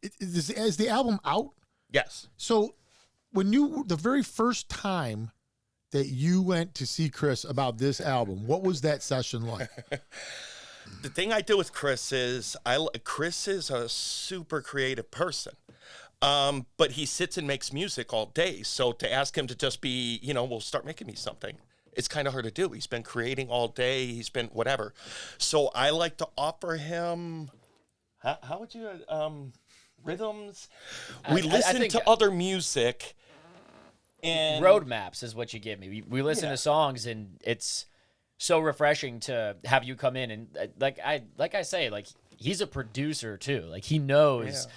is the album out? Yes. So when the very first time that you went to see Chris about this album, what was that session like? The thing I do with Chris is Chris is a super creative person. But he sits and makes music all day. So to ask him to just be, well, start making me something, it's kind of hard to do. He's been creating all day. He's been whatever. So I like to offer him, how would you, rhythms? We listen to other music. And roadmaps is what you give me. We listen to songs, and it's so refreshing to have you come in and like I say, like he's a producer too. Like he knows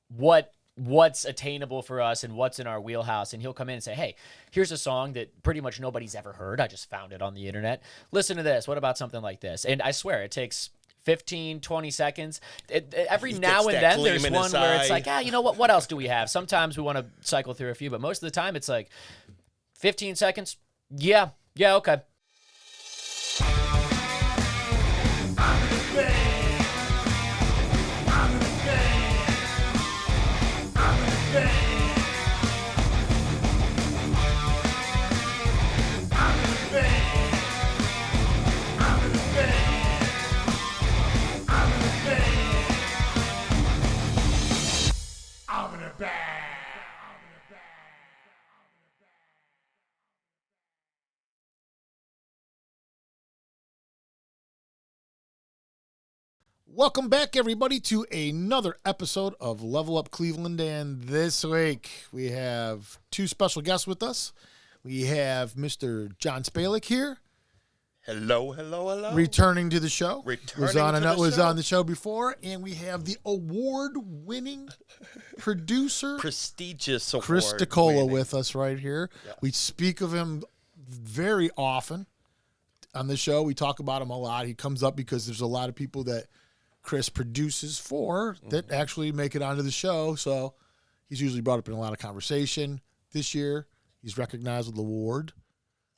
what's attainable for us and what's in our wheelhouse, and he'll come in and say, hey, here's a song that pretty much nobody's ever heard. I just found it on the internet. Listen to this. What about something like this? And I swear it takes 15, 20 seconds. Every now and then there's one where it's like, you know what else do we have? Sometimes we want to cycle through a few, but most of the time it's like 15 seconds. Yeah, okay. Welcome back, everybody, to another episode of Level Up Cleveland. And this week, we have two special guests with us. We have Mr. John Spalek here. Hello. Returning to the show. Was on the show before. And we have the award-winning producer. Prestigious award. Chris Dicola with us right here. Yeah. We speak of him very often on the show. We talk about him a lot. He comes up because there's a lot of people that Chris produces for that actually make it onto the show. So he's usually brought up in a lot of conversation. This year, he's recognized with the award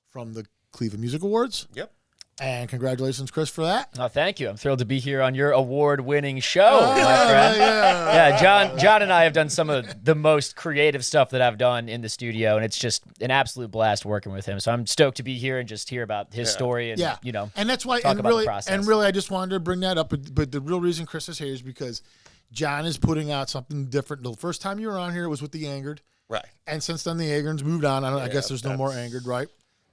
from the Cleveland Music Awards. Yep. And congratulations, Chris, for that. Oh, thank you. I'm thrilled to be here on your award-winning show, my friend. Yeah, John and I have done some of the most creative stuff that I've done in the studio, and it's just an absolute blast working with him. So I'm stoked to be here and just hear about his story and, and that's why, talk about the process. And really, I just wanted to bring that up. But the real reason Chris is here is because John is putting out something different. The first time you were on here, it was with the Angered. Right. And since then, the Angereds moved on. I guess there's no more Angered, right?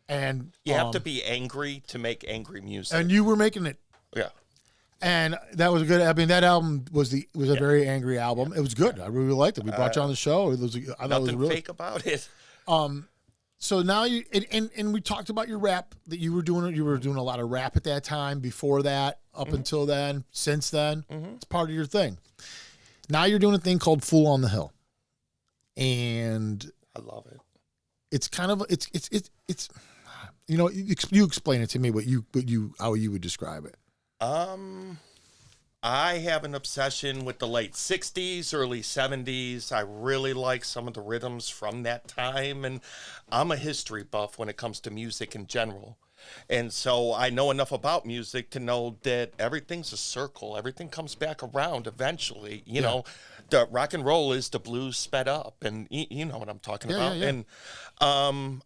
And you have to be angry to make angry music. And you were making it. Yeah. And that was a good. I mean, that album was a very angry album. It was good. I really liked it. We brought you on the show. I thought it was really fake about it. So now you and we talked about your rap that you were doing. You were doing a lot of rap at that time. Before that, up until then, since then, it's part of your thing. Now you're doing a thing called Fool on the Hill, and I love it. It's kind of it's. You explain it to me how you would describe it. I have an obsession with the late 60s, early 70s. I really like some of the rhythms from that time, and I'm a history buff when it comes to music in general. And so I know enough about music to know that everything's a circle. Everything comes back around eventually. You know, the rock and roll is the blues sped up, and you know what I'm talking about. Yeah. And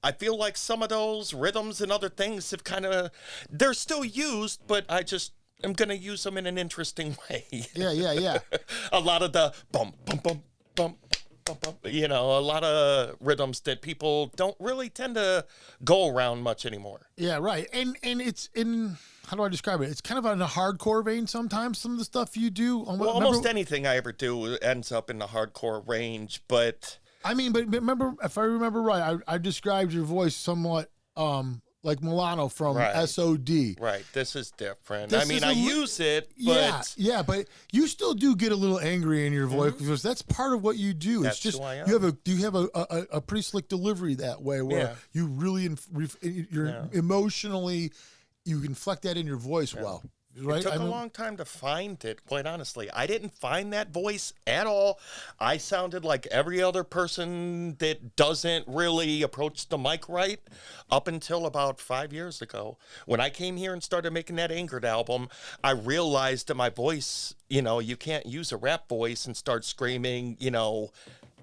I feel like some of those rhythms and other things have they're still used, but I just am going to use them in an interesting way. Yeah. A lot of the bum, bum, bum, bum, a lot of rhythms that people don't really tend to go around much anymore. Yeah, right. And it's in, how do I describe it? It's kind of in a hardcore vein sometimes, some of the stuff you do. Almost anything I ever do ends up in the hardcore range, but... I mean, but remember, if I remember right, I described your voice somewhat like Milano from SOD. Right. This is different. I use it, but... Yeah, but you still do get a little angry in your voice because that's part of what you do. That's it's just who I am. you have a pretty slick delivery that way where you really you're emotionally, you inflect that in your voice well. right? It took a long time to find it, quite honestly. I didn't find that voice at all. I sounded like every other person that doesn't really approach the mic right up until about 5 years ago. When I came here and started making that Angered album, I realized that my voice, you can't use a rap voice and start screaming,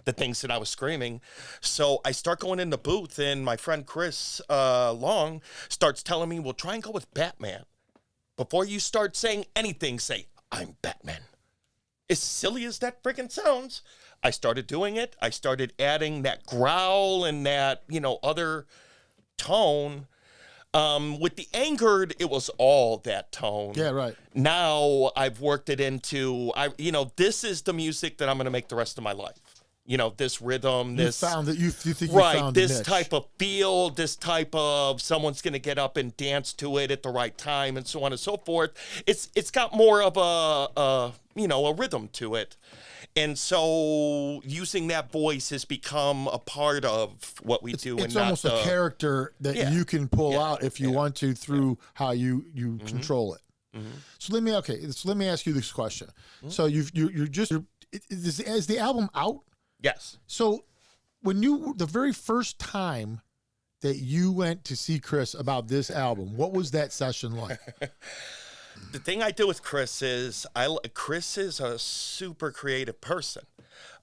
the things that I was screaming. So I start going in the booth, and my friend Chris Long starts telling me, well, try and go with Batman. Before you start saying anything, say, I'm Batman. As silly as that freaking sounds, I started doing it. I started adding that growl and that, other tone. With the Angered, it was all that tone. Yeah, right. Now I've worked it into, this is the music that I'm going to make the rest of my life. This rhythm, You this found that you think you right, found a this niche. type of feel, this type of someone's going to get up and dance to it at the right time, and so on and so forth. It's got more of a rhythm to it, and so using that voice has become a part of what we do. It's and almost not a character that you can pull out if you want to through how you control it. So let me ask you this question. So is the album out? Yes. So when the very first time that you went to see Chris about this album, what was that session like? The thing I do with Chris is Chris is a super creative person.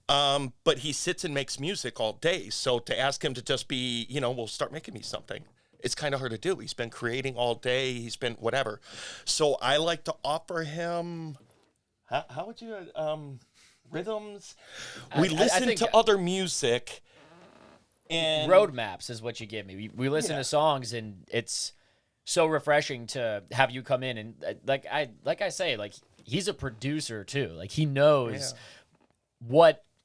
But he sits and makes music all day. So to ask him to just be, well, start making me something, it's kind of hard to do. He's been creating all day. He's been whatever. So I like to offer him, how would you, rhythms. We listen to other music. And roadmaps is what you give me. We listen to songs, and it's so refreshing to have you come in and like I say, like he's a producer too. Like he knows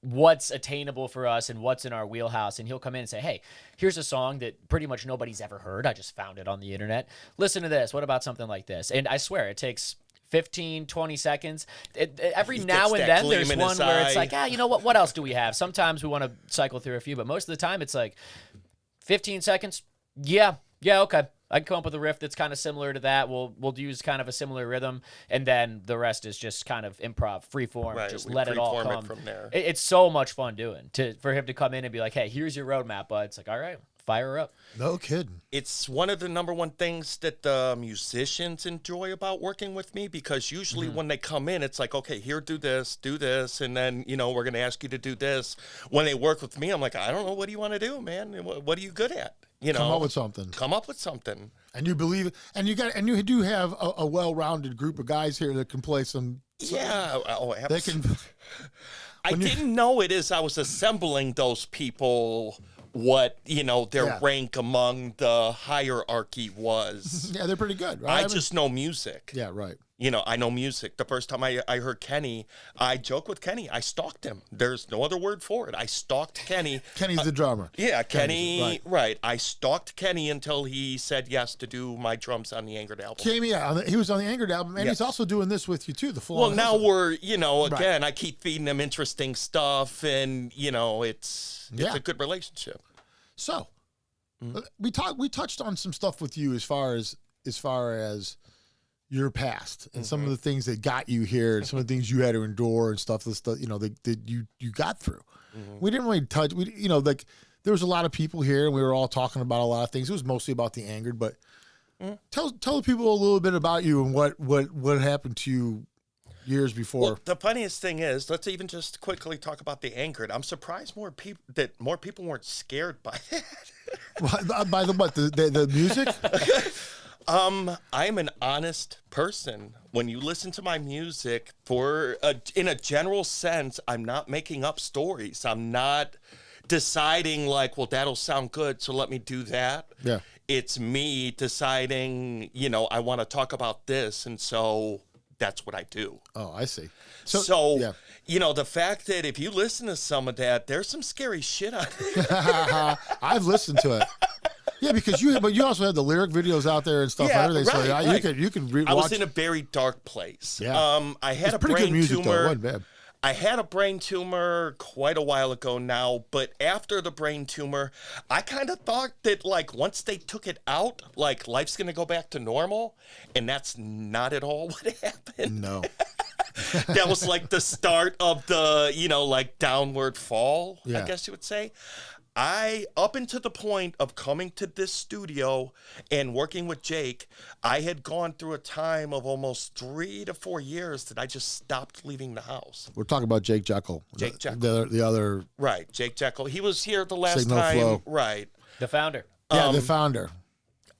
what's attainable for us and what's in our wheelhouse, and he'll come in and say, hey, here's a song that pretty much nobody's ever heard. I just found it on the internet. Listen to this. What about something like this? And I swear it takes 15, 20 seconds. Every now and then there's one where it's like, what else do we have? Sometimes we want to cycle through a few, but most of the time it's like 15 seconds. Yeah, okay. I can come up with a riff that's kind of similar to that. We'll use kind of a similar rhythm, and then the rest is just kind of improv, freeform. Right, just let it all come. From there. It's so much fun doing for him to come in and be like, hey, here's your roadmap, bud. It's like, all right, fire her up. No kidding. It's one of the number one things that the musicians enjoy about working with me, because usually when they come in, it's like, okay, here, do this, and then, we're going to ask you to do this. When they work with me, I'm like, I don't know. What do you want to do, man? What are you good at? Come up with something. Come up with something. And you believe it. And you do have a well-rounded group of guys here that can play some. Yeah. Oh, absolutely. They can. I didn't know it as I was assembling those people what, their rank among the hierarchy was. Yeah, they're pretty good, right? I just know music. Yeah, right. I know music. The first time I heard Kenny, I joke with Kenny. I stalked him. There's no other word for it. I stalked Kenny. Kenny's the drummer. Yeah, Kenny. Right. I stalked Kenny until he said yes to do my drums on the Angered album. He was on the Angered album, and he's also doing this with you too. The full. Well, now we're, again, I keep feeding him interesting stuff, and it's a good relationship. So, we touched on some stuff with you as far as your past and some of the things that got you here and some of the things you had to endure and stuff that you got through. We didn't really touch. There was a lot of people here, and we were all talking about a lot of things. It was mostly about the Angered, but tell the people a little bit about you and what happened to you years before. Well, the funniest thing is, let's even just quickly talk about the Angered. I'm surprised more people weren't scared by that. By the what? The music? I'm an honest person. When you listen to my music, in a general sense, I'm not making up stories. I'm not deciding like, well, that'll sound good, so let me do that. Yeah. It's me deciding, I want to talk about this, and so that's what I do. Oh, I see. So the fact that if you listen to some of that, there's some scary shit on it. I've listened to it. Yeah, because you also have the lyric videos out there and stuff. Yeah, right. So you can I was in a very dark place. Yeah. I had a pretty brain good music, tumor. though. It wasn't bad. I had a brain tumor quite a while ago now, but after the brain tumor, I kind of thought that like once they took it out, like life's going to go back to normal, and that's not at all what happened. No. That was like the start of the, like downward fall, Yeah. I guess you would say. Up until the point of coming to this studio and working with Jake, I had gone through a time of almost 3 to 4 years that I just stopped leaving the house. We're talking about Jake Jekyll. Jake Jekyll. The other. Right, Jake Jekyll. He was here the last Signal time. Flow. Right. The founder. Yeah, the founder.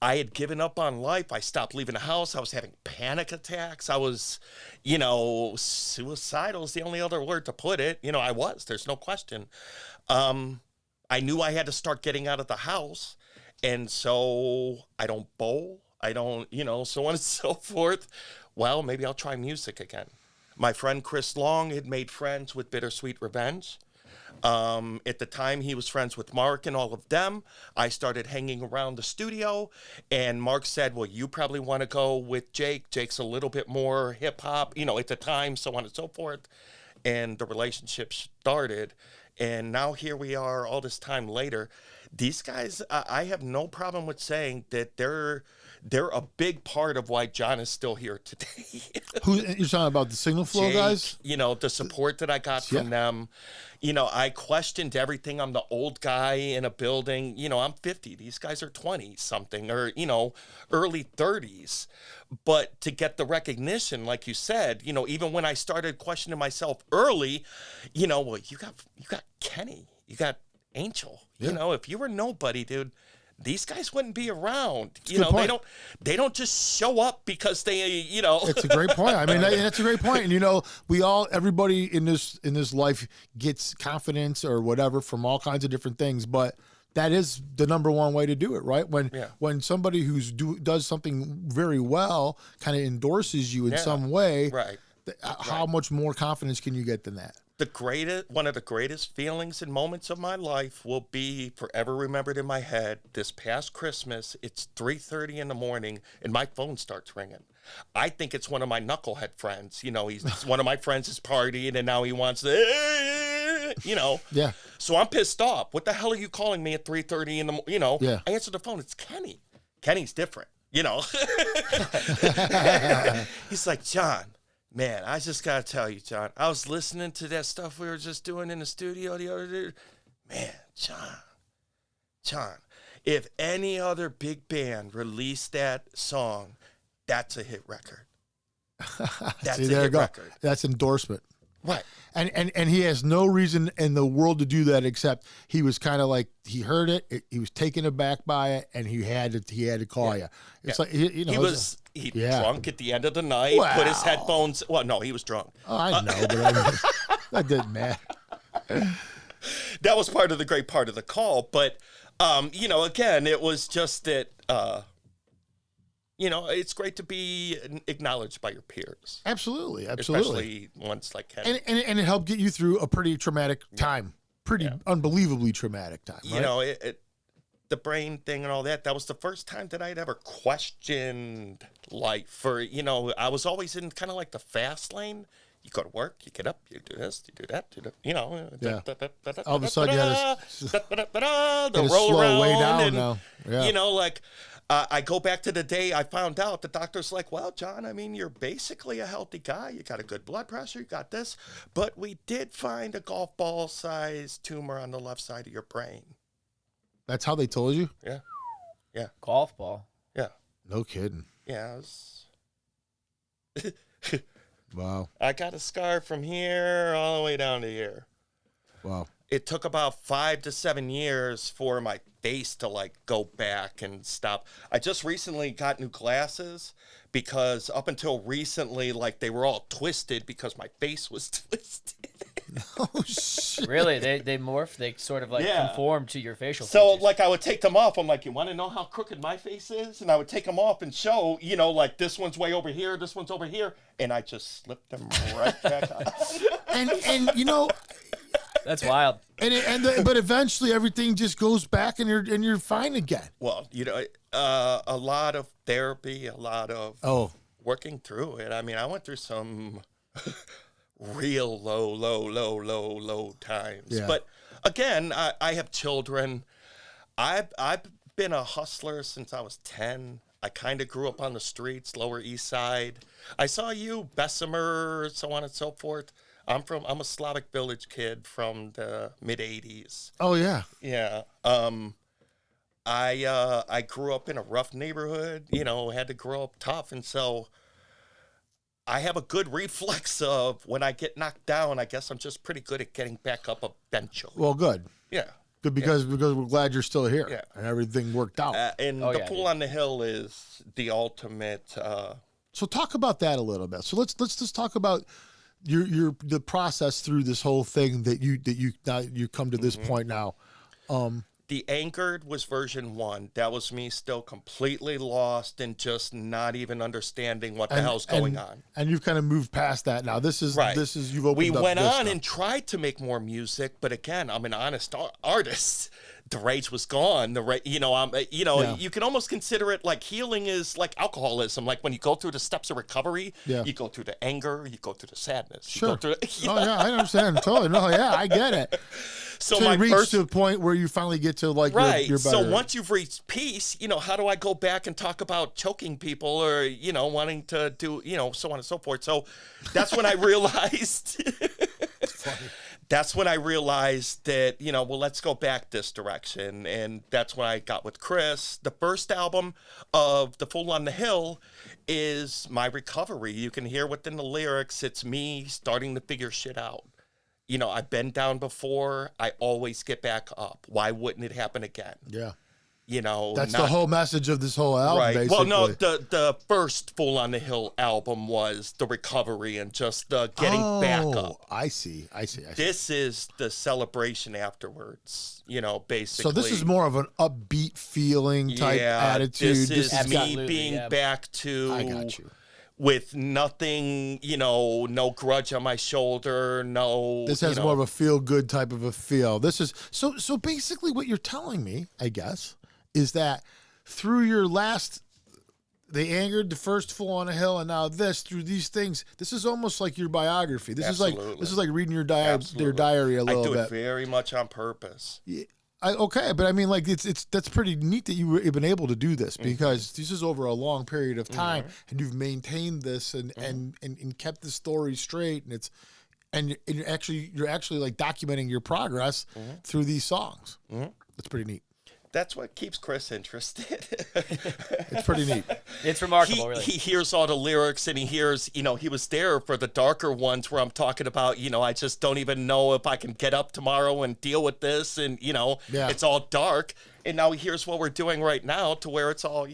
I had given up on life. I stopped leaving the house. I was having panic attacks. I was, suicidal is the only other word to put it. I was. There's no question. I knew I had to start getting out of the house. And so I don't bowl. I don't, so on and so forth. Well, maybe I'll try music again. My friend Chris Long had made friends with Bittersweet Revenge. At the time, he was friends with Mark and all of them. I started hanging around the studio, and Mark said, well, you probably want to go with Jake. Jake's a little bit more hip-hop, at the time, so on and so forth. And the relationship started, and now here we are all this time later. These guys, I have no problem with saying that they're a big part of why John is still here today. Who you're talking about? The Signal Flow Jake, guys? The support that I got from them. I questioned everything. I'm the old guy in a building. I'm 50. These guys are 20-something or, early 30s. But to get the recognition, like you said, even when I started questioning myself early, well, you got Kenny. You got Angel. Yeah. If you were nobody, dude, these guys wouldn't be around. Point. They don't just show up because they, It's a great point. I mean, that's a great point. And everybody in this life gets confidence or whatever from all kinds of different things, but that is the number one way to do it, right? When somebody does something very well kind of endorses you in some way, right? How much more confidence can you get than that? One of the greatest feelings and moments of my life will be forever remembered in my head. This past Christmas, it's 3:30 in the morning, and my phone starts ringing. I think it's one of my knucklehead friends. He's one of my friends is partying, and now he wants to, Yeah. So I'm pissed off. What the hell are you calling me at 3:30 in the morning? Yeah. I answer the phone. It's Kenny. Kenny's different. He's like, John. Man, I just got to tell you, John, I was listening to that stuff we were just doing in the studio the other day. Man, John, if any other big band released that song, that's a hit record. That's See, a hit record. That's endorsement. Right. And he has no reason in the world to do that except he was kind of like he heard it, he was taken aback by it, and he had to call you. It's like he was drunk at the end of the night, put his headphones. Well, no, he was drunk. Oh, I know, but I mean, that didn't matter. That was part of the great part of the call, but again, it was just that. It's great to be acknowledged by your peers. Absolutely. Especially ones like Kenny. And it helped get you through a pretty traumatic time. Unbelievably traumatic time. Right? The brain thing and all that, that was the first time that I'd ever questioned life. I was always in kind of like the fast lane. You go to work, you get up, you do this, you do that, all of a sudden you had the roll around way down and, now. Yeah. I go back to the day I found out. The doctor's like, well, John, I mean, you're basically a healthy guy. You got a good blood pressure. You got this. But we did find a golf ball-sized tumor on the left side of your brain. That's how they told you? Yeah. Yeah. Golf ball. Yeah. No kidding. Yeah. Wow. I got a scar from here all the way down to here. Wow. It took about 5 to 7 years for my face to go back and stop. I just recently got new glasses because up until recently, they were all twisted because my face was twisted. Oh, shit. Really? They morph? They sort of conform to your facial So features. I would take them off. I'm like, you want to know how crooked my face is? And I would take them off and show, this one's way over here, this one's over here. And I just slipped them right back on. And That's wild. But eventually everything just goes back and you're fine again. Well, a lot of therapy, a lot of working through it. I mean, I went through some real low times. Yeah. But again, I have children. I've been a hustler since I was 10. I kind of grew up on the streets, Lower East Side. I saw you, Bessemer, so on and so forth. I'm a Slavic Village kid from the mid 80s. Oh yeah. Yeah. I grew up in a rough neighborhood, had to grow up tough, and so I have a good reflex of when I get knocked down. I guess I'm just pretty good at getting back up eventually. Well, good. Yeah. Good because we're glad you're still here. Yeah. And everything worked out. And the Fool on the Hill is the ultimate. So talk about that a little bit. So let's just talk about the process through this whole thing that you come to this point now. The Angered was version 1. That was me still completely lost and just not even understanding what the hell's going on. And you've kind of moved past that now. This is right. You've opened We up went this on now. and tried to make more music, but again, I'm an honest artist. The rage was gone. You can almost consider it like healing is like alcoholism. Like when you go through the steps of recovery, you go through the anger, you go through the sadness. Sure. You go through Oh yeah, I understand totally. No, yeah, I get it. So you reach to a point where you finally get to like right. your better. So once you've reached peace, how do I go back and talk about choking people or wanting to do so on and so forth. So that's when I realized. That's when I realized that, let's go back this direction. And that's when I got with Chris. The first album of The Fool on the Hill is my recovery. You can hear within the lyrics, it's me starting to figure shit out. I've been down before. I always get back up. Why wouldn't it happen again? Yeah. That's the whole message of this whole album, right. basically. Well, no, the first Fool on the Hill album was the recovery and just the getting back up. I see. This is the celebration afterwards, basically. So this is more of an upbeat feeling type attitude. This is me being yeah. back to... I got you. With nothing, no grudge on my shoulder, no... This has more of a feel-good type of a feel. This is... So basically what you're telling me, I guess, is that through your last... The Angered, the first Fool on a Hill, and now this, through these things, this is almost like your biography. This is like reading your diary a little bit. I do it very much on purpose. Yeah. Okay, but I mean, like that's pretty neat that you've been able to do this because this is over a long period of time, and you've maintained this and kept the story straight, and you're actually like documenting your progress through these songs. That's pretty neat. That's what keeps Chris interested. It's pretty neat. It's remarkable, really. He hears all the lyrics and he hears, he was there for the darker ones where I'm talking about, I just don't even know if I can get up tomorrow and deal with this. And, it's all dark. And now he hears what we're doing right now to where it's all,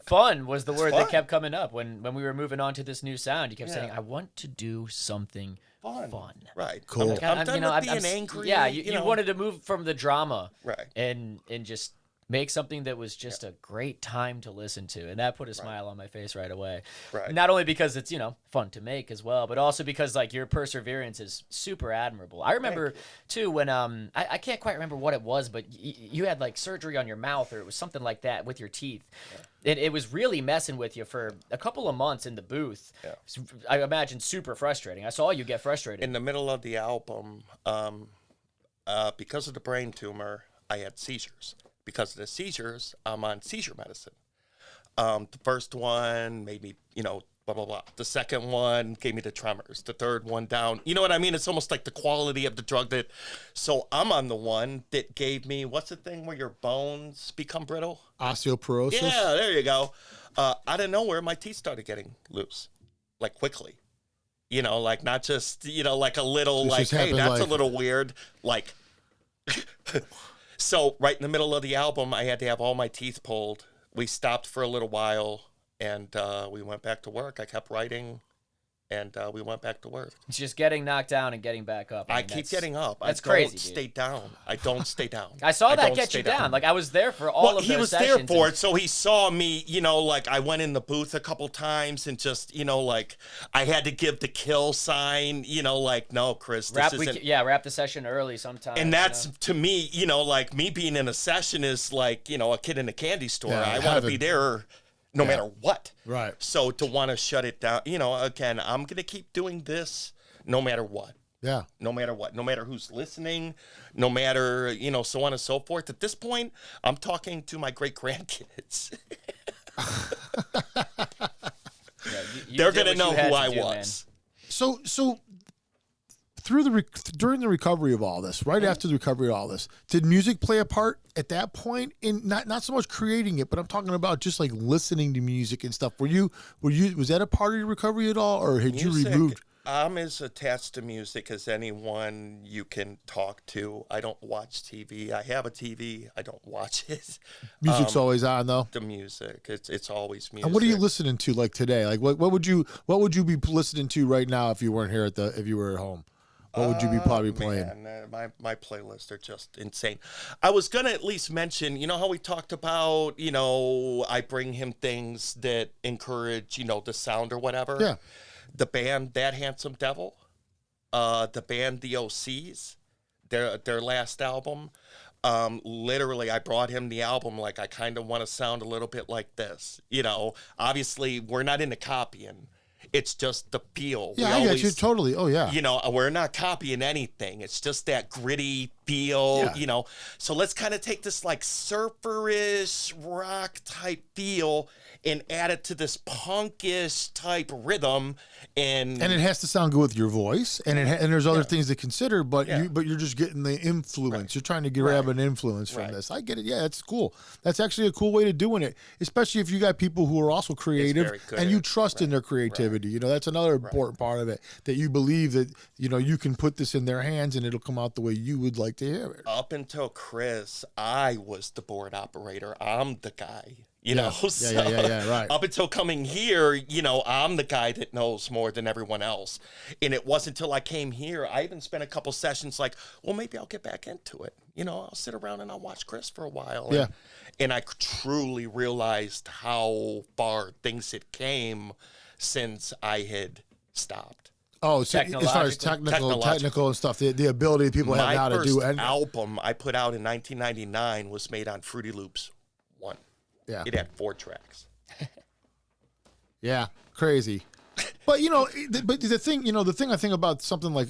Fun was the word that kept coming up when we were moving on to this new sound. You kept saying, I want to do something fun. Right. Cool. I'm done with being angry. Yeah, you wanted to move from the drama. Right. And just make something that was just a great time to listen to. And that put a smile on my face right away. Right. Not only because it's, fun to make as well, but also because like your perseverance is super admirable. I remember too when I can't quite remember what it was, but you had like surgery on your mouth or it was something like that with your teeth. Yeah. It was really messing with you for a couple of months in the booth. Yeah. I imagine super frustrating. I saw you get frustrated. In the middle of the album, because of the brain tumor, I had seizures. Because of the seizures, I'm on seizure medicine. The first one made me, blah, blah, blah. The second one gave me the tremors. The third one down. You know what I mean? It's almost like the quality of the drug that... So I'm on the one that gave me, what's the thing where your bones become brittle? Osteoporosis? Yeah, there you go. Out of nowhere, my teeth started getting loose. Like quickly. Like not just, like a little, like, hey, that's a little weird. Like... So right in the middle of the album, I had to have all my teeth pulled. We stopped for a little while, and we went back to work. I kept writing, and we went back to work. It's just getting knocked down and getting back up. I keep getting up. That's crazy. dude. Stay down. I don't stay down. I saw that get you down. Like I was there for all of those he was sessions there for it, so he saw me. Like I went in the booth a couple times and just, like I had to give the kill sign. Like no, Chris, this isn't. Wrap the session early sometimes. And that's to me, like me being in a session is like a kid in a candy store. I want to be there no matter what. Right. So to want to shut it down, again, I'm going to keep doing this no matter what. Yeah. No matter what, no matter who's listening, no matter, so on and so forth. At this point, I'm talking to my great grandkids. They're going to know who I was. Man. So during the recovery of all this, right after the recovery of all this, did music play a part at that point in not so much creating it, but I'm talking about just like listening to music and stuff. Was that a part of your recovery at all, or had you removed? I'm as attached to music as anyone you can talk to. I don't watch TV. I have a TV. I don't watch it. Music's always on though. The music, it's always music. And what are you listening to like today? Like what would you be listening to right now if you weren't here if you were at home? What would you be probably playing? Man, my playlists are just insane. I was gonna at least mention, how we talked about, I bring him things that encourage, the sound or whatever. Yeah. The band That Handsome Devil, the band The OCs, their last album. Literally, I brought him the album like I kind of want to sound a little bit like this. Obviously, we're not into copying. It's just the feel. Yeah, I get you totally. Oh, yeah. We're not copying anything. It's just that gritty feel, So let's kind of take this like surferish rock type feel and add it to this punkish type rhythm, and it has to sound good with your voice, and there's other things to consider, but you're just getting the influence. Right. You're trying to grab an influence from this. I get it. Yeah, that's cool. That's actually a cool way to doing it, especially if you got people who are also creative and you trust in their creativity. That's another important part of it, that you believe that you can put this in their hands and it'll come out the way you would like to hear it. Up until Chris, I was the board operator. I'm the guy. Right. Up until coming here, I'm the guy that knows more than everyone else. And it wasn't until I came here, I even spent a couple sessions like, well, maybe I'll get back into it. I'll sit around and I'll watch Chris for a while. Yeah. And I truly realized how far things had came since I had stopped. Oh, so as far as technical and stuff, the ability people have now to do. My first album I put out in 1999 was made on Fruity Loops 1. Yeah. It had 4 tracks. Yeah, crazy. But the thing I think about something like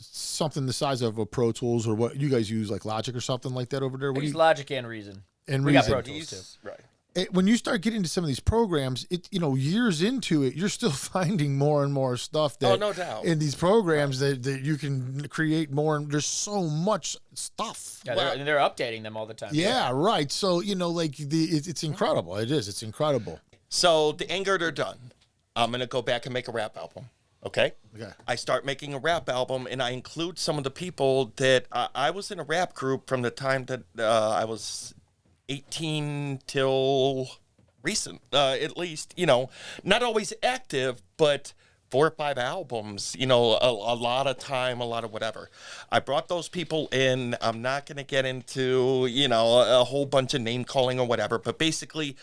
something the size of a Pro Tools, or what you guys use, like Logic or something like that over there. We use Logic and Reason. And we got Pro Tools too. Right. When you start getting to some of these programs, years into it, you're still finding more and more stuff that, no doubt, in these programs that you can create more. And there's so much stuff. Yeah, they're updating them all the time. Yeah, right. So it's incredible. It is. It's incredible. So the anger, they're done. I'm gonna go back and make a rap album. Okay. I start making a rap album, and I include some of the people that I was in a rap group from the time that I was 18 till recent, at least, not always active, but 4 or 5 albums, a lot of time, a lot of whatever. I brought those people in. I'm not going to get into, a whole bunch of name calling or whatever, but basically,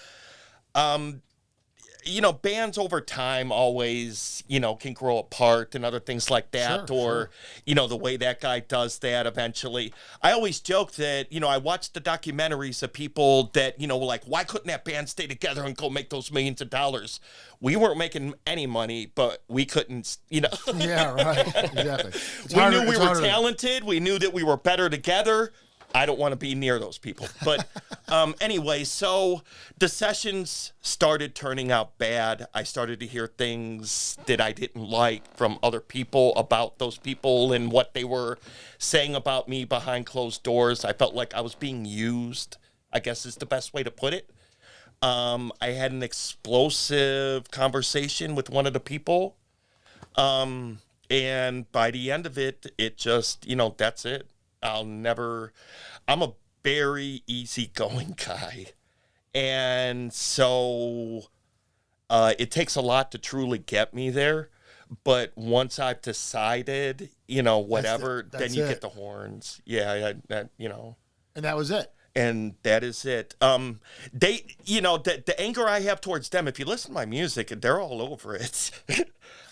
bands over time always, can grow apart and other things like that. Sure. The way that guy does that eventually. I always joke that, I watched the documentaries of people that, like, why couldn't that band stay together and go make those millions of dollars? We weren't making any money, but we couldn't, Yeah, right. Exactly. We knew we were talented. We knew that we were better together. I don't want to be near those people. But anyway, so the sessions started turning out bad. I started to hear things that I didn't like from other people about those people and what they were saying about me behind closed doors. I felt like I was being used, I guess is the best way to put it. I had an explosive conversation with one of the people. And by the end of it, it just, that's it. I'm a very easygoing guy. And so it takes a lot to truly get me there. But once I've decided, whatever, then you get the horns. Yeah, And that was it. And that is it. They, the anger I have towards them, if you listen to my music, they're all over it.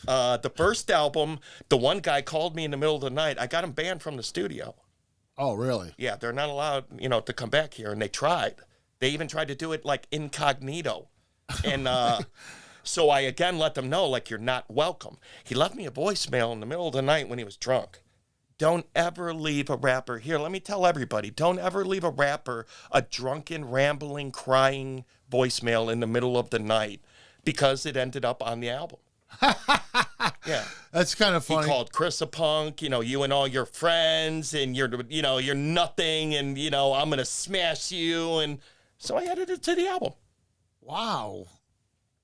The first album, the one guy called me in the middle of the night. I got him banned from the studio. Oh, really? Yeah, they're not allowed, to come back here, and they tried. They even tried to do it like incognito. And so I again let them know, like, you're not welcome. He left me a voicemail in the middle of the night when he was drunk. Don't ever leave a rapper. Here, let me tell everybody, don't ever leave a rapper a drunken, rambling, crying voicemail in the middle of the night, because it ended up on the album. Yeah. That's kind of funny. He called Chris a punk, you and all your friends, and you're nothing, and, I'm going to smash you. And so I added it to the album. Wow.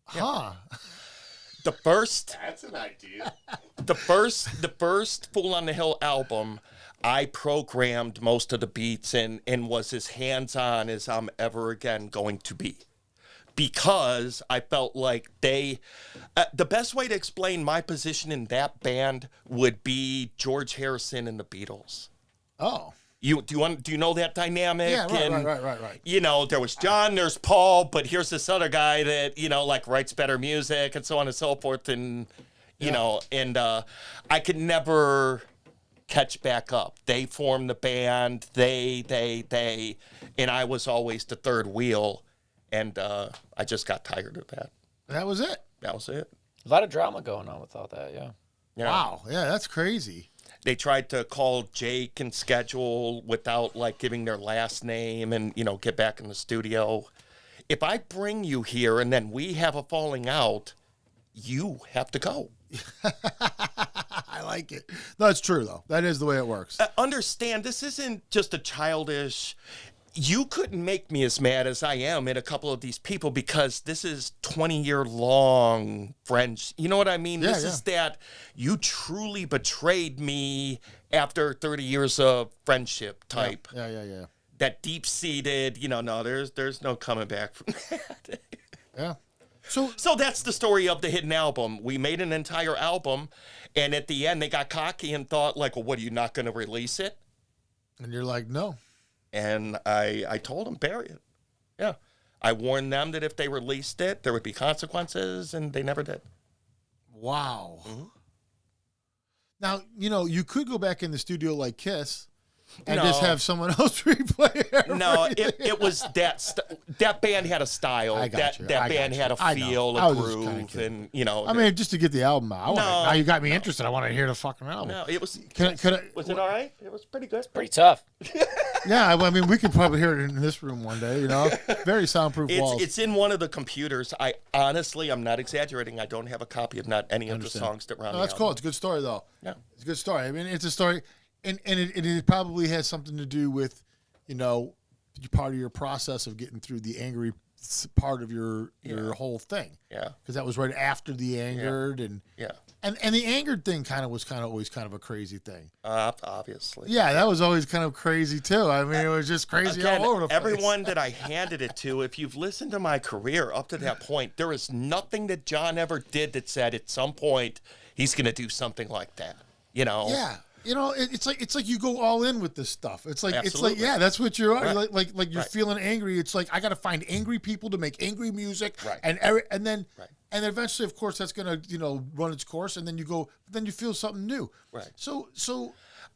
Huh. The first, That's an idea. the first Fool on the Hill album, I programmed most of the beats and was as hands-on as I'm ever again going to be. Because I felt like the best way to explain my position in that band would be George Harrison and the Beatles. Oh. Do you know that dynamic? Yeah, And, right. There was John, there's Paul, but here's this other guy that, like writes better music and so on and so forth. And, I could never catch back up. They formed the band, they, and I was always the third wheel. And I just got tired of that. That was it. That was it. A lot of drama going on with all that, yeah. Yeah. Wow. Yeah, that's crazy. They tried to call Jake and schedule without, like, giving their last name and, get back in the studio. If I bring you here and then we have a falling out, you have to go. I like it. No, it's true, though. That is the way it works. Understand, this isn't just a childish... You couldn't make me as mad as I am at a couple of these people, because this is 20-year-long friends. You know what I mean? Yeah, This is that you truly betrayed me after 30 years of friendship type. Yeah. That deep-seated, no, there's no coming back from that. Yeah. So that's the story of the hidden album. We made an entire album, and at the end they got cocky and thought, like, well, what, are you not going to release it? And you're like, no. And I told them, bury it. Yeah. I warned them that if they released it, there would be consequences, and they never did. Wow. Mm-hmm. Now, you could go back in the studio like Kiss and No. just have someone else replay everything. No, it was that band had a style. I got you. That I band got had you. a I know. feel, I a was just kinda groove, kidding. and, I mean, just to get the album out. Now you got me interested. I want to hear the fucking album. No, it was... Could I, Was it all right? It was pretty good. Pretty tough. yeah, I mean, we could probably hear it in this room one day, Very soundproof walls. It's in one of the computers. I'm not exaggerating. I don't have a copy of not any of the songs that were on No, the that's cool. album. It's a good story, though. Yeah. It's a good story. I mean, it's a story, and it probably has something to do with, part of your process of getting through the angry part of your whole thing. Yeah. Because that was right after the angered, and the angered thing was always kind of a crazy thing. Obviously. Yeah, that was always kind of crazy too. I mean, it was just crazy Again, all over the place. everyone that I handed it to, if you've listened to my career up to that point, there is nothing that John ever did that said at some point he's going to do something like that. Yeah. It's like you go all in with this stuff. It's like Absolutely. yeah, that's what you're Right. like you're Right. feeling angry. It's like I got to find angry people to make angry music, Right. and then Right. and then eventually, of course, that's gonna run its course, and then you feel something new. Right. So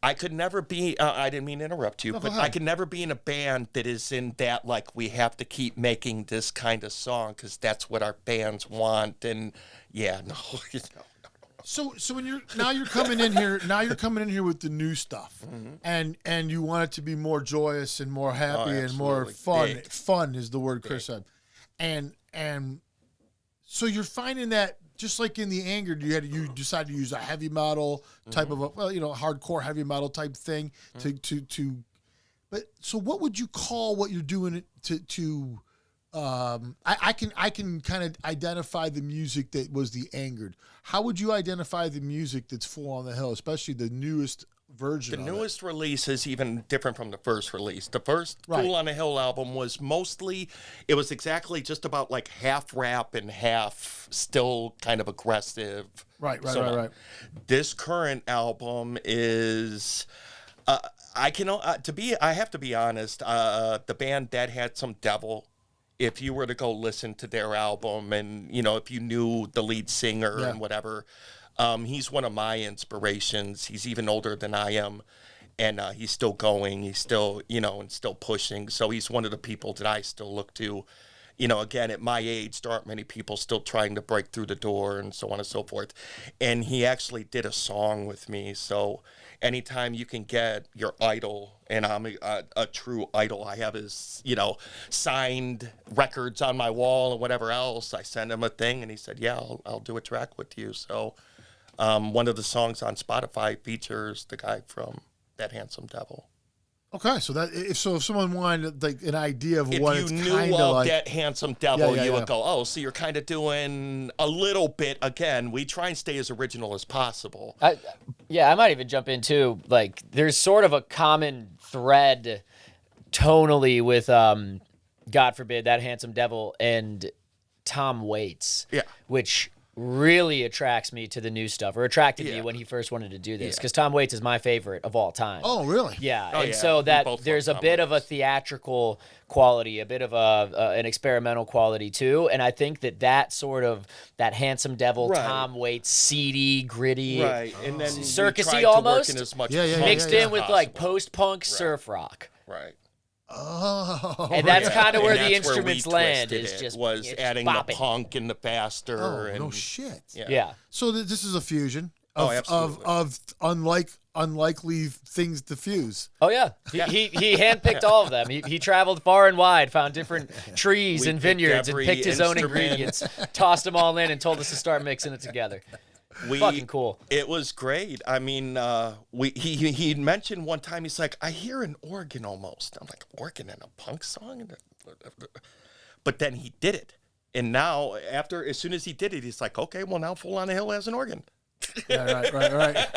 I could never be, I didn't mean to interrupt you, No, go but ahead. I could never be in a band that is in that, like, we have to keep making this kind of song because that's what our fans want. And yeah, no. So when you're coming in here with the new stuff, and you want it to be more joyous and more happy and more absolutely. fun. Big. Fun is the word Chris said, and so you're finding that just like in the anger, you decided to use a heavy metal type of hardcore heavy metal type thing to. But so what would you call what you're doing to? I can kind of identify the music that was the angered. How would you identify the music that's Full on the Hill, especially the newest version? The of newest release is even different from the first release. The first Right. Fool on a Hill album was it was exactly just about like half rap and half still kind of aggressive. Right. This current album is, I have to be honest, the band that had some devil. If you were to go listen to their album and, if you knew the lead singer and whatever, he's one of my inspirations. He's even older than I am, and he's still going. He's still, and still pushing. So he's one of the people that I still look to, again, at my age, there aren't many people still trying to break through the door and so on and so forth. And he actually did a song with me. So anytime you can get your idol, and I'm a true idol, I have his, signed records on my wall and whatever else. I send him a thing, and he said, yeah, I'll do a track with you. So one of the songs on Spotify features the guy from That Handsome Devil. Okay, so if someone wanted like an idea of what it's if you kind knew of of like, That Handsome Devil, Yeah, you yeah. would go, oh, so you're kind of doing a little bit. Again, we try and stay as original as possible. I might even jump in too. Like, there's sort of a common thread tonally with God forbid, That Handsome Devil and Tom Waits. Yeah. Which really attracts me to the new stuff, or attracted me when he first wanted to do this, because Tom Waits is my favorite of all time. oh really? Yeah, Oh, and yeah. so We that both there's a love Tom bit of a Waits. theatrical quality, a bit of an experimental quality too, and I think that sort of that Handsome Devil, Right. Tom Waits, seedy, gritty, Right, and then circusy we tried almost? to work in as much Yeah, yeah, mixed yeah, in with like possible. post-punk surf rock. Right. Oh, And that's kind of where And the that's where we instruments land, twisted is it, just was it's adding bopping. the punk and the faster. oh and, no shit. Yeah. So this is a fusion Oh, of absolutely. of unlikely things to fuse. Oh yeah, he handpicked all of them. He traveled far and wide, found different trees We and picked vineyards, and every picked his own instrument. ingredients, tossed them all in, and told us to start mixing it together. Fucking cool. It was great. I mean, he mentioned one time, he's like, I hear an organ almost. I'm like, organ in a punk song? But then he did it. And now, as soon as he did it, he's like, okay, well, now Full on the Hill has an organ. Yeah, right.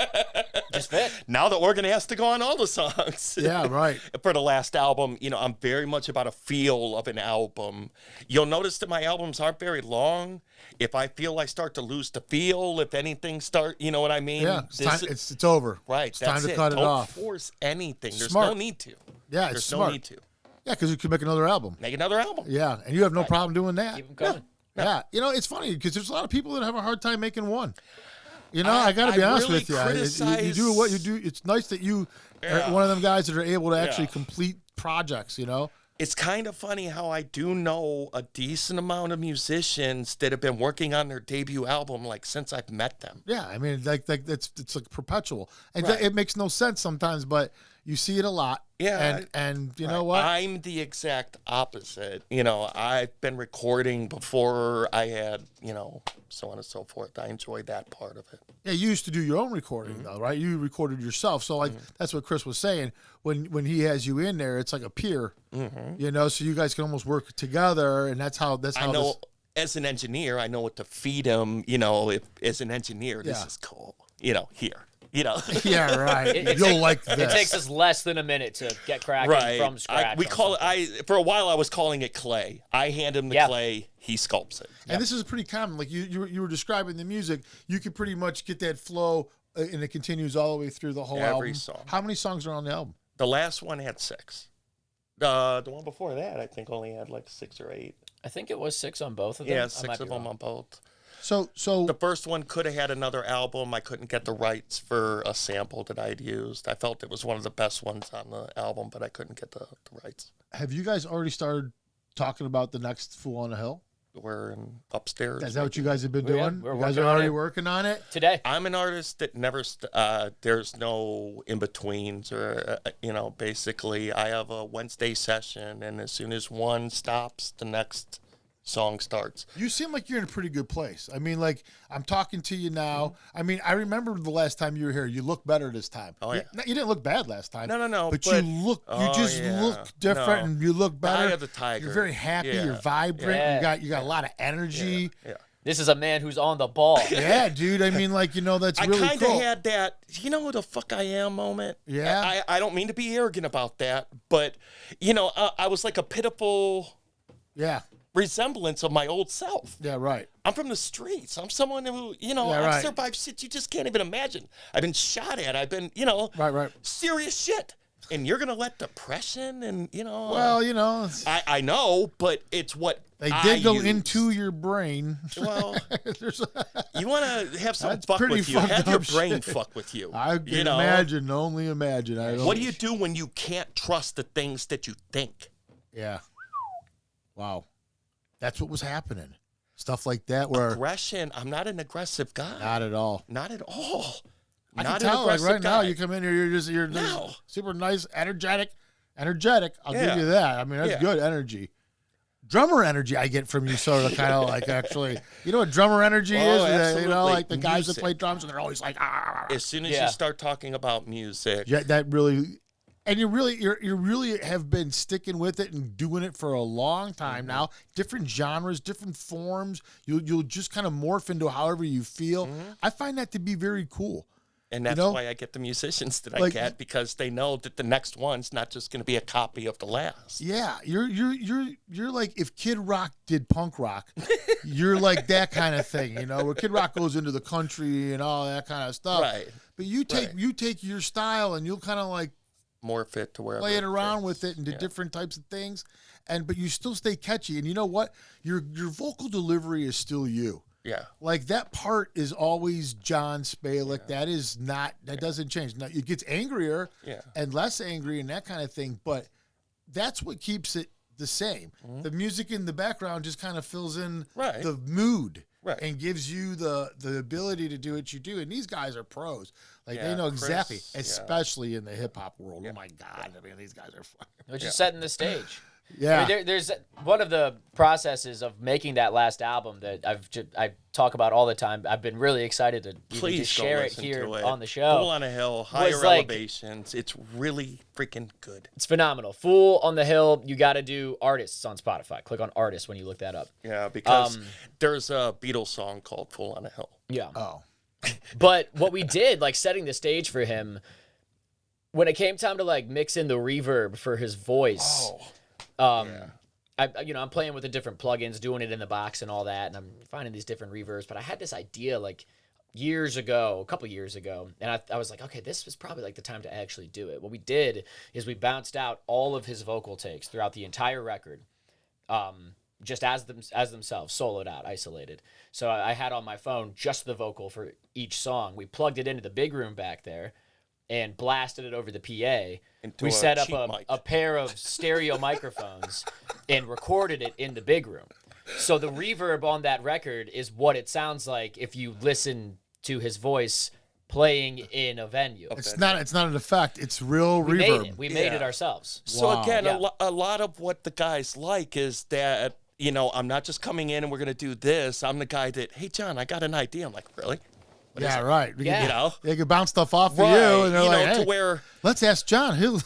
Just fit. Now the organ has to go on all the songs. Yeah, right. For the last album, I'm very much about a feel of an album. You'll notice that my albums aren't very long. If I feel I start to lose the feel, if anything you know what I mean? Yeah, it's over. Right, It's time that's to cut it Don't off. force anything. There's Smart. no need to. Yeah, it's There's smart. no need to. Yeah, because you could make another album. Make another album. Yeah, and you have no problem doing that. Keep 'em coming. Yeah, it's funny because there's a lot of people that have a hard time making one. I got to be honest really with you. You do what you do. It's nice that you are one of them guys that are able to actually complete projects. It's kind of funny how I do know a decent amount of musicians that have been working on their debut album since I've met them. Yeah, I mean, like it's like perpetual, and Right. it makes no sense sometimes, but you see it a lot. Yeah, and you know Right. what? I'm the exact opposite. I've been recording before I had, so on and so forth. I enjoy that part of it. Yeah, you used to do your own recording though, right? You recorded yourself, so that's what Chris was saying. When he has you in there, it's like a peer, so you guys can almost work together, and that's how I know as an engineer, I know what to feed him. If as an engineer, this Yeah. is cool. Here. Yeah, right. It You'll takes- like this. It takes us less than a minute to get cracking Right. from scratch. We call it. For a while, I was calling it clay. I hand him the clay. He sculpts it. And this is pretty common. Like you were describing the music, you could pretty much get that flow, and it continues all the way through the whole Every album. song. How many songs are on the album? The last one had 6. The one before that, I think, only had 6 or 8. I think it was 6 on both of them. Yeah, I 6 might of be them wrong. on both. So The first one could have had another album. I couldn't get the rights for a sample that I'd used. I felt it was one of the best ones on the album, but I couldn't get the rights. have you guys already started talking about the next Fool on the Hill? We're upstairs. Is that what you guys have been Yeah, doing? we're You guys working are on already it. working on it? Today. I'm an artist that never, there's no in-betweens or, basically I have a Wednesday session, and as soon as one stops, the next song starts. You seem like you're in a pretty good place. I mean, like, I'm talking to you now. I mean, I remember the last time you were here. You look better this time. Oh, yeah. You didn't look bad last time. No. But you look, you just look different, and you look better. Eye of the tiger. You're very happy. Yeah. You're vibrant. Yeah. You got a lot of energy. Yeah. This is a man who's on the ball. Yeah, dude. I mean, like, that's I really kind of cool. had that, who the fuck I am moment. Yeah. I don't mean to be arrogant about that, but, I was like a pitiful Yeah. resemblance of my old self. Yeah, right. I'm from the streets. I'm someone who, I've right. survived shit you just can't even imagine. I've been shot at. I've been, Right. serious shit. And you're going to let depression and, Well, it's- I know, but it's what they I did go used. into your brain. Well, There's- you want to have some That's fuck pretty with you. fucked Have your up brain shit. fuck with you. I can imagine, only imagine. I don't, What do you do when you can't trust the things that you think? Yeah. Wow. that's what was happening. Stuff like that where Aggression. I'm not an aggressive guy. not at all. Not at all. I Not can an tell, like aggressive right guy. now, you come in here, you're just super nice, energetic. I'll give you that. I mean, that's good energy. Drummer energy I get from you, sort of kind of like actually. You know what drummer energy is? Absolutely. You know, like the guys Music. that play drums and they're always like, ah. As soon as you start talking about music, Yeah, that really, and you really have been sticking with it and doing it for a long time now. Different genres, different forms. You'll just kind of morph into however you feel. I find that to be very cool. and that's why I get the musicians that I get, because they know that the next one's not just going to be a copy of the last. Yeah, you're like if Kid Rock did punk rock, you're like that kind of thing, you know, where Kid Rock goes into the country and all that kind of stuff. Right. But you take your style and you'll kind of like Morph it to wherever. play it around with it into different types of things, but you still stay catchy. And you know what? Your vocal delivery is still you. Yeah. Like that part is always John Spalek. That is not. That doesn't change. Now it gets angrier and less angry and that kind of thing, but that's what keeps it the same. The music in the background just kind of fills in the mood. Right. And gives you the ability to do what you do. And these guys are pros. Like they know Chris, exactly, especially in the hip hop world. Oh my God. I mean, these guys are fun. They're just setting the stage. Yeah. I mean, there's one of the processes of making that last album that I talk about all the time. I've been really excited to even just share it here on the show. Fool on a Hill, higher elevations. It's really freaking good. It's phenomenal. Fool on the Hill. You got to do artists on Spotify. Click on artists when you look that up. Yeah, because there's a Beatles song called Fool on a Hill. Yeah. Oh. But what we did, like setting the stage for him, when it came time to like mix in the reverb for his voice. I'm playing with the different plugins, doing it in the box and all that, and I'm finding these different reverbs. But I had this idea like a couple years ago, and I was like, okay, this was probably like the time to actually do it. What we did is we bounced out all of his vocal takes throughout the entire record, just as themselves, soloed out, isolated. So I had on my phone just the vocal for each song. We plugged it into the big room back there and blasted it over the PA. We set up a pair of stereo microphones and recorded it in the big room. So the reverb on that record is what it sounds like if you listen to his voice playing in a venue. It's not an effect. It's real reverb. We made it ourselves. So again, a lot of what the guys like is that, I'm not just coming in and we're going to do this. I'm the guy that, hey, John, I got an idea. I'm like, really? Right. Yeah. They can bounce stuff off of you, and they're like, hey, to where, let's ask John. He'll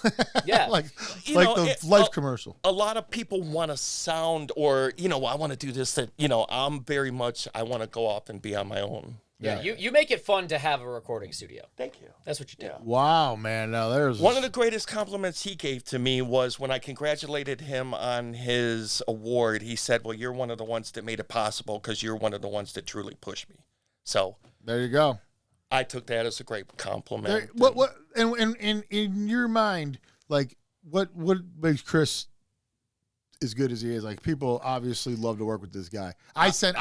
like the Life commercial. A lot of people want to sound, or I want to do this. That I'm very much. I want to go off and be on my own. Yeah, you make it fun to have a recording studio. Thank you. That's what you do. Wow, man. Now there's one of the greatest compliments he gave to me was when I congratulated him on his award. He said, "Well, you're one of the ones that made it possible because you're one of the ones that truly pushed me." So. There you go. I took that as a great compliment. And in your mind, like what makes Chris as good as he is? Like people obviously love to work with this guy. I tell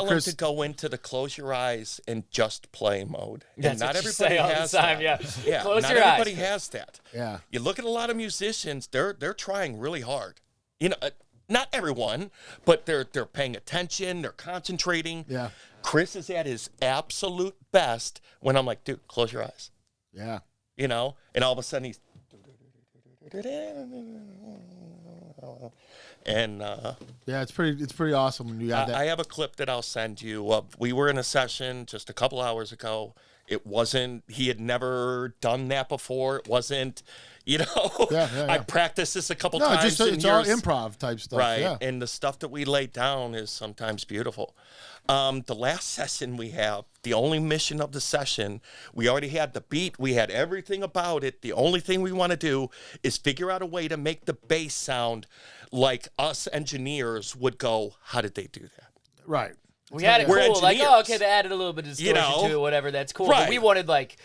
Chris him to go into the close your eyes and just play mode. That's and not what you everybody say all has the time, that. Yeah. Close not your everybody eyes. has that. Yeah. You look at a lot of musicians, they're trying really hard. Not everyone, but they're paying attention, they're concentrating. Yeah. Chris is at his absolute best when I'm like, dude, close your eyes. Yeah. And all of a sudden he's and it's pretty awesome when you got that. I have a clip that I'll send you. We were in a session just a couple hours ago. It wasn't, he had never done that before. It wasn't, I practiced this a couple times. It's all improv type stuff. Right. Yeah. And the stuff that we lay down is sometimes beautiful. The last session we have, the only mission of the session, we already had the beat. We had everything about it. The only thing we want to do is figure out a way to make the bass sound like us engineers would go, how did they do that? Right. We had it We're cool, like, engineers. okay, they added a little bit of distortion to it, whatever, that's cool. But we wanted like,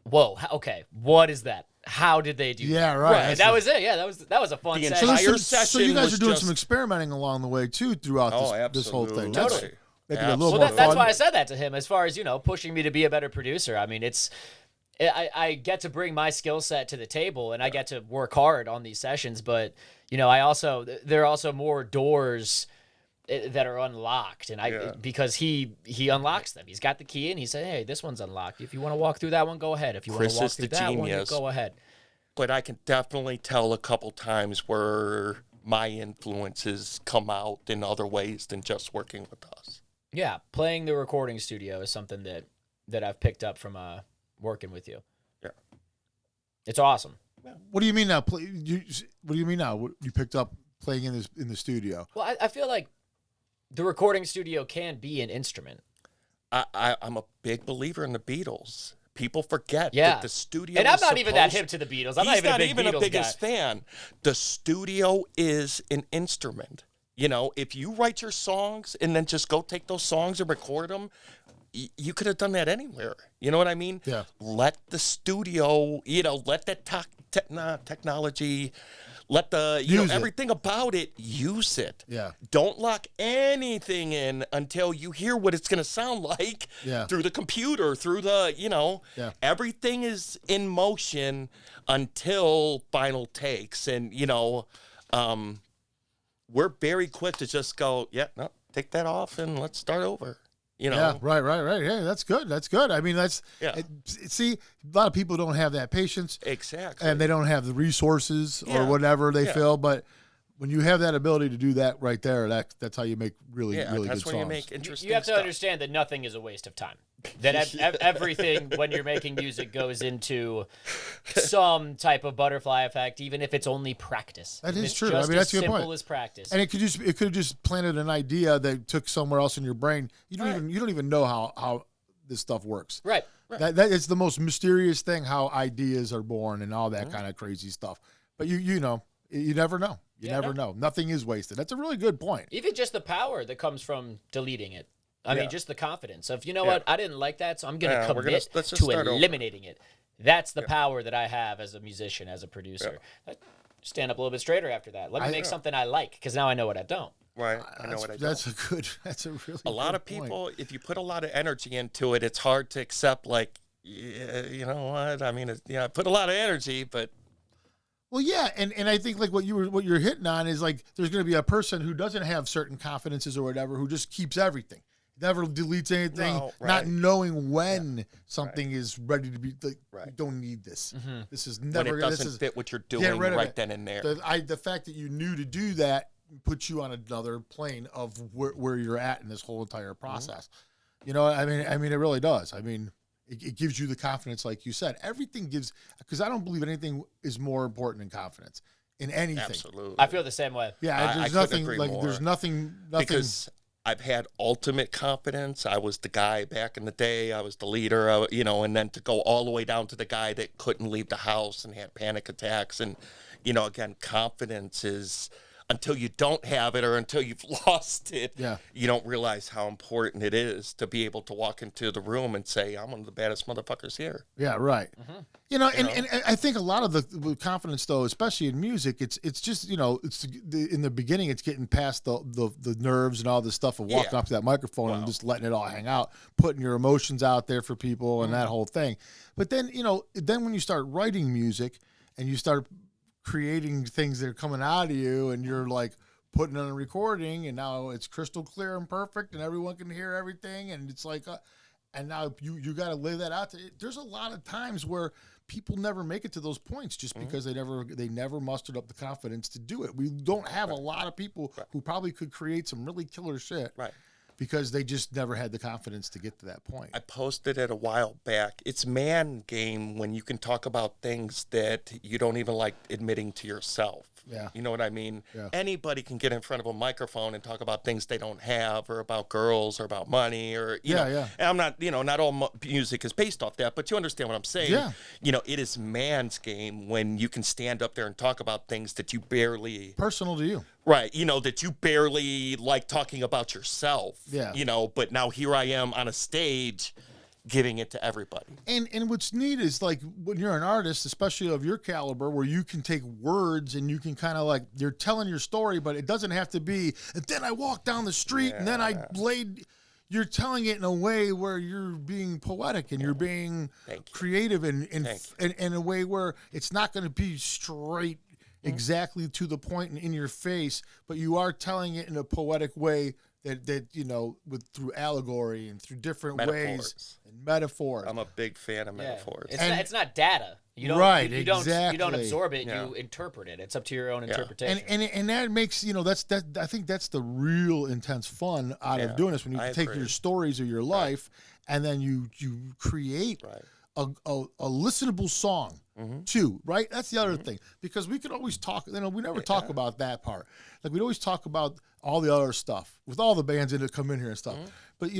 whoa, okay, what is that? How did they do that? Yeah, right. And that was it. Yeah, that was a fun session. entire So session you guys was are doing just- some experimenting along the way too throughout this whole thing. Totally. Making it a little Well, more that's fun. why I said that to him, as far as, pushing me to be a better producer. I mean, I get to bring my skill set to the table, and I get to work hard on these sessions, but, there are also more doors that are unlocked, and because he unlocks them. He's got the key, and he said, "Hey, this one's unlocked. If you want to walk through that one, go ahead. If you want Chris to walk is through the that one, you genius. go ahead." But I can definitely tell a couple times where my influences come out in other ways than just working with us. Yeah, playing the recording studio is something that I've picked up from working with you. Yeah, it's awesome. What do you mean now? What do you mean now? What you picked up playing in the studio? Well, I feel like the recording studio can be an instrument. I'm a big believer in the Beatles. People forget Yeah. that the studio And I'm is not even that supposed- hip to the Beatles. I'm He's not even a big Beatles biggest guy. fan. The studio is an instrument. You know, if you write your songs and then just go take those songs and record them, you could have done that anywhere. You know what I mean? Yeah. Let the studio, let the technology, let the, Use it. everything about it, use it. Yeah. Don't lock anything in until you hear what it's going to sound like Yeah. through the computer, through the, Yeah. everything is in motion until final takes. And, we're very quick to just go, no, take that off and let's start over. Yeah, right. Hey, that's good. That's good. I mean, see, a lot of people don't have that patience. Exactly. And they don't have the resources or Yeah. whatever they Yeah. feel. But when you have that ability to do that right there, that's how you make really good songs. that's when you make interesting You have to stuff. understand that nothing is a waste of time. That everything when you're making music goes into some type of butterfly effect, even if it's only practice. That is It's true. Just I mean, that's as a good simple point. as practice. And it could have just planted an idea that took somewhere else in your brain. You don't even know how this stuff works. Right. That is the most mysterious thing, how ideas are born and all that kind of crazy stuff. But you never know. You never know. Nothing is wasted. That's a really good point. Even just the power that comes from deleting it. I mean, just the confidence of, Yeah. what, I didn't like that, so I'm going to commit let's just to start over. eliminating it. That's the power that I have as a musician, as a producer. Stand up a little bit straighter after that. Let me make something I like, because now I know what I don't. Right. I know what I do. That's a really A lot good of point. people, if you put a lot of energy into it, it's hard to accept, like, you know what? I mean, I put a lot of energy, but. Well, yeah, and I think like what you're hitting on is like there's going to be a person who doesn't have certain confidences or whatever who just keeps everything, never deletes anything, No, right. not knowing when something is ready to be. Like, Right. you don't need this. This is When never. it doesn't fit what you're doing rid of right it. then and there. The fact that you knew to do that puts you on another plane of where you're at in this whole entire process. You know, I mean, it really does. I mean. It gives you the confidence, like you said. Everything gives, because I don't believe anything is more important than confidence in anything. Absolutely. I feel the same way. Yeah, I there's couldn't nothing agree like more. there's nothing. Because I've had ultimate confidence. I was the guy back in the day. I was the leader, and then to go all the way down to the guy that couldn't leave the house and had panic attacks. And, again, confidence is until you don't have it or until you've lost it, you don't realize how important it is to be able to walk into the room and say, I'm one of the baddest motherfuckers here. Yeah, right. And I think a lot of the confidence, though, especially in music, it's just, it's in the beginning, it's getting past the nerves and all this stuff of walking up to that microphone and just letting it all hang out, putting your emotions out there for people and that whole thing. But then, then when you start writing music and you start creating things that are coming out of you and you're like putting on a recording and now it's crystal clear and perfect and everyone can hear everything and it's like and now you got to lay that out. There's a lot of times where people never make it to those points just because they never mustered up the confidence to do it. We don't have a lot of people who probably could create some really killer shit. Right. Because they just never had the confidence to get to that point. I posted it a while back. It's man game when you can talk about things that you don't even like admitting to yourself. Yeah. You know what I mean? Yeah. Anybody can get in front of a microphone and talk about things they don't have or about girls or about money or, you know. Yeah. And I'm not, not all music is based off that, but you understand what I'm saying. Yeah. It is man's game when you can stand up there and talk about things that you barely. Personal to you. Right, that you barely like talking about yourself. Yeah. But now here I am on a stage giving it to everybody. And what's neat is like when you're an artist, especially of your caliber, where you can take words and you can kind of like you're telling your story, but it doesn't have to be. And then I walked down the street and then I laid. You're telling it in a way where you're being poetic and you're being creative and in a way where it's not going to be straight. exactly to the point and in your face, but you are telling it in a poetic way that with through allegory and through different ways and metaphors. I'm a big fan of metaphors. It's not data. You don't, right, you don't exactly. absorb it. You interpret it. It's up to your own interpretation. And that makes I think that's the real intense fun out of doing this, when you take your stories of your life and then you create a listenable song too, right? That's the other thing, because we could always talk. We never talk about that part. Like, we'd always talk about all the other stuff with all the bands that come in here and stuff. But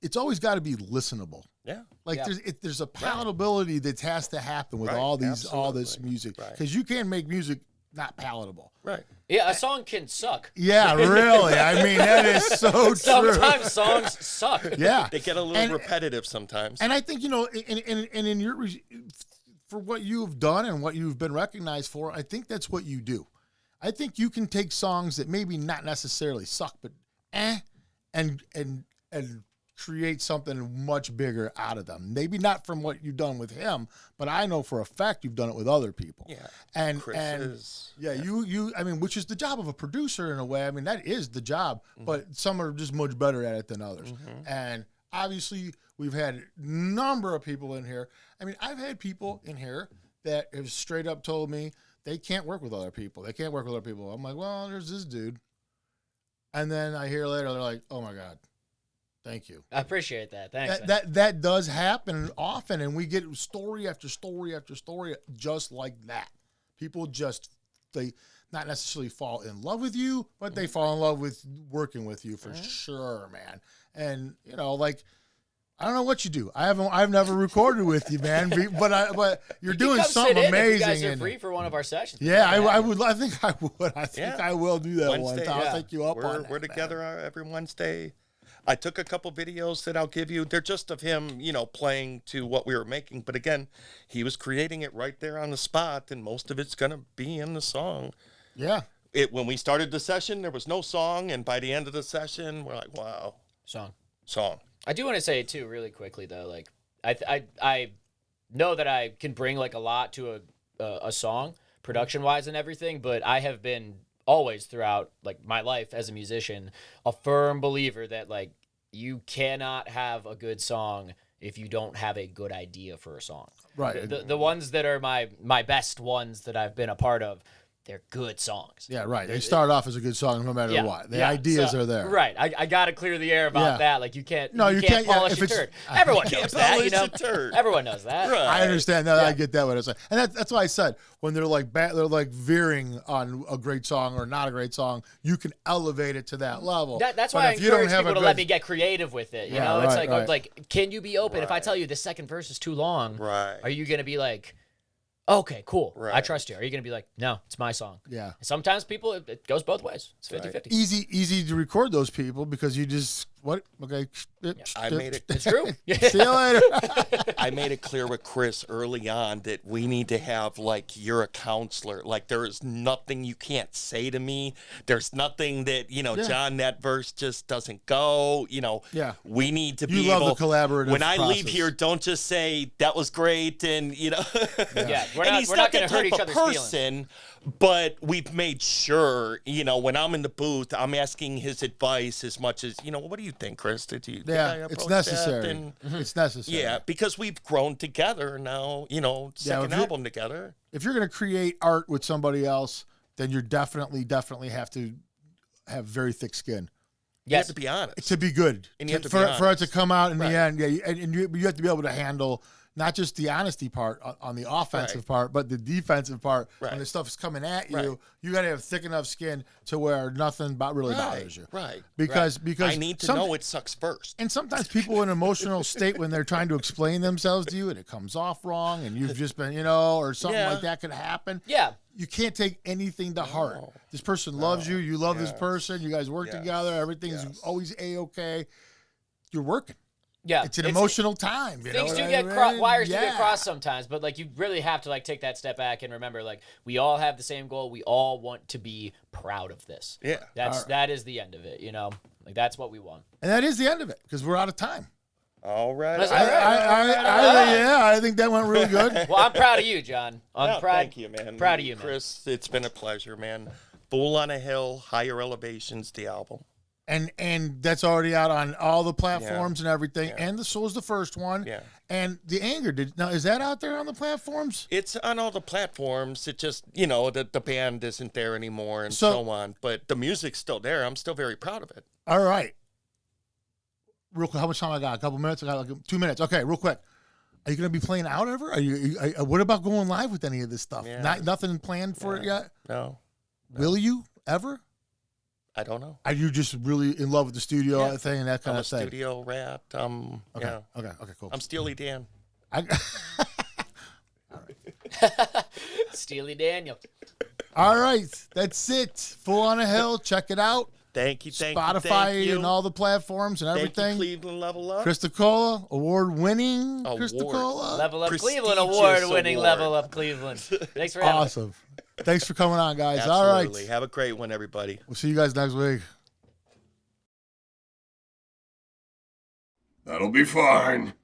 it's always got to be listenable. Yeah. Like there's a palatability that has to happen with all this music, because you can make music not palatable. Right. Yeah, a song can suck. Yeah, really. I mean, that is so true. Sometimes songs suck. Yeah. They get a little repetitive sometimes. And I think, in your for what you've done and what you've been recognized for, I think that's what you do. I think you can take songs that maybe not necessarily suck, but and create something much bigger out of them. Maybe not from what you've done with him, but I know for a fact you've done it with other people. Yeah. And Chris you I mean, which is the job of a producer in a way. I mean, that is the job, but some are just much better at it than others. And obviously we've had a number of people in here. I mean, I've had people in here that have straight up told me they can't work with other people. They can't work with other people. I'm like, well, there's this dude. And then I hear later, they're like, oh my God, thank you. I appreciate that. Thanks. That does happen often, and we get story after story after story just like that. People they not necessarily fall in love with you, but they fall in love with working with you for sure, man. And I don't know what you do. I've never recorded with you, man. But you're doing something amazing. If you guys are free for one of our sessions. Yeah, I would. I think I would. I think I will do that Wednesday, one time. I'll take you up on that. We're together every Wednesday. I took a couple videos that I'll give you. They're just of him, playing to what we were making. But again, he was creating it right there on the spot, and most of it's gonna be in the song. Yeah. When we started the session, there was no song, and by the end of the session, we're like, wow, song. I do want to say too, really quickly though, like I know that I can bring like a lot to a song production wise and everything, but I have been always throughout like my life as a musician a firm believer that like you cannot have a good song if you don't have a good idea for a song. Right. The ones that are my best ones that I've been a part of, they're good songs. Yeah, right. They start off as a good song no matter what. The ideas are there. Right. I got to clear the air about that. Like you can't polish a turd. Yeah, Everyone knows that, Everyone knows that. Right. I understand that. I get that what it's like. And that's why I said when they're like veering on a great song or not a great song, you can elevate it to that level. That's why I encourage people to let me get creative with it. You know, it's like can you be open? If I tell you the second verse is too long, are you going to be like, okay, cool. Right. I trust you. Are you going to be like, no, it's my song? Yeah. And sometimes people, it goes both ways. It's 50-50. Easy to record those people because you just, okay. I made it. It's true. See you later. I made it clear with Chris early on that we need to have, like, you're a counselor. Like, there is nothing you can't say to me. There's nothing that, John, that verse just doesn't go. We need to be able. You love the collaborative When I process. leave here, don't just say, that was great, and, Yeah, we're not going to hurt each other's feelings. But we've made sure, when I'm in the booth, I'm asking his advice as much as, what do you think, Chris? Did you? It's necessary. It's necessary. Yeah, because we've grown together now, second album together. If you're going to create art with somebody else, then you're definitely have to have very thick skin. You have to be honest. To be good. And you have to be honest. For it to come out in the end, and you have to be able to handle not just the honesty part on the offensive part, but the defensive part. When the stuff is coming at you, you got to have thick enough skin to where nothing really bothers you. Right. Because I need to know it sucks first. And sometimes people in an emotional state when they're trying to explain themselves to you and it comes off wrong and you've just been, or something like that could happen. Yeah. You can't take anything to heart. This person loves you. You love this person. You guys work together. Everything's always A-okay. You're working. Yeah, it's an emotional time. Things do get wires do get crossed sometimes, but like you really have to like take that step back and remember, like we all have the same goal. We all want to be proud of this. Yeah, that is the end of it. Like that's what we want. And that is the end of it because we're out of time. All right. That's all right. I think that went really good. Well, I'm proud of you, John. I'm proud. Thank you, man. Proud of you, man. Chris. It's been a pleasure, man. Fool on a Hill, Higher Elevations, the album. And that's already out on all the platforms and everything. Yeah. And so was the first one. Yeah. And the Anger now is that out there on the platforms? It's on all the platforms. It just, the band isn't there anymore and so on. But the music's still there. I'm still very proud of it. All right. Real quick, how much time I got? A couple minutes? I got like 2 minutes. Okay, real quick. Are you going to be playing out ever? What about going live with any of this stuff? Yeah. Nothing planned for it yet? No. Will you ever? I don't know. Are you just really in love with the studio thing and that kind I'm of a thing? studio rat. Okay, cool. I'm Steely Dan. Steely Daniel. All right, that's it. Full on a Hill. Check it out. Thank you. Spotify thank you. and all the platforms and Thank everything. you, Cleveland Level Up. Chris Dicola, award-winning Chris Dicola. Level Up Cleveland, Prestigious award-winning award. Level Up Cleveland. Thanks for having me. Awesome. Thanks for coming on, guys. Absolutely. All right. Have a great one, everybody. We'll see you guys next week. That'll be fine.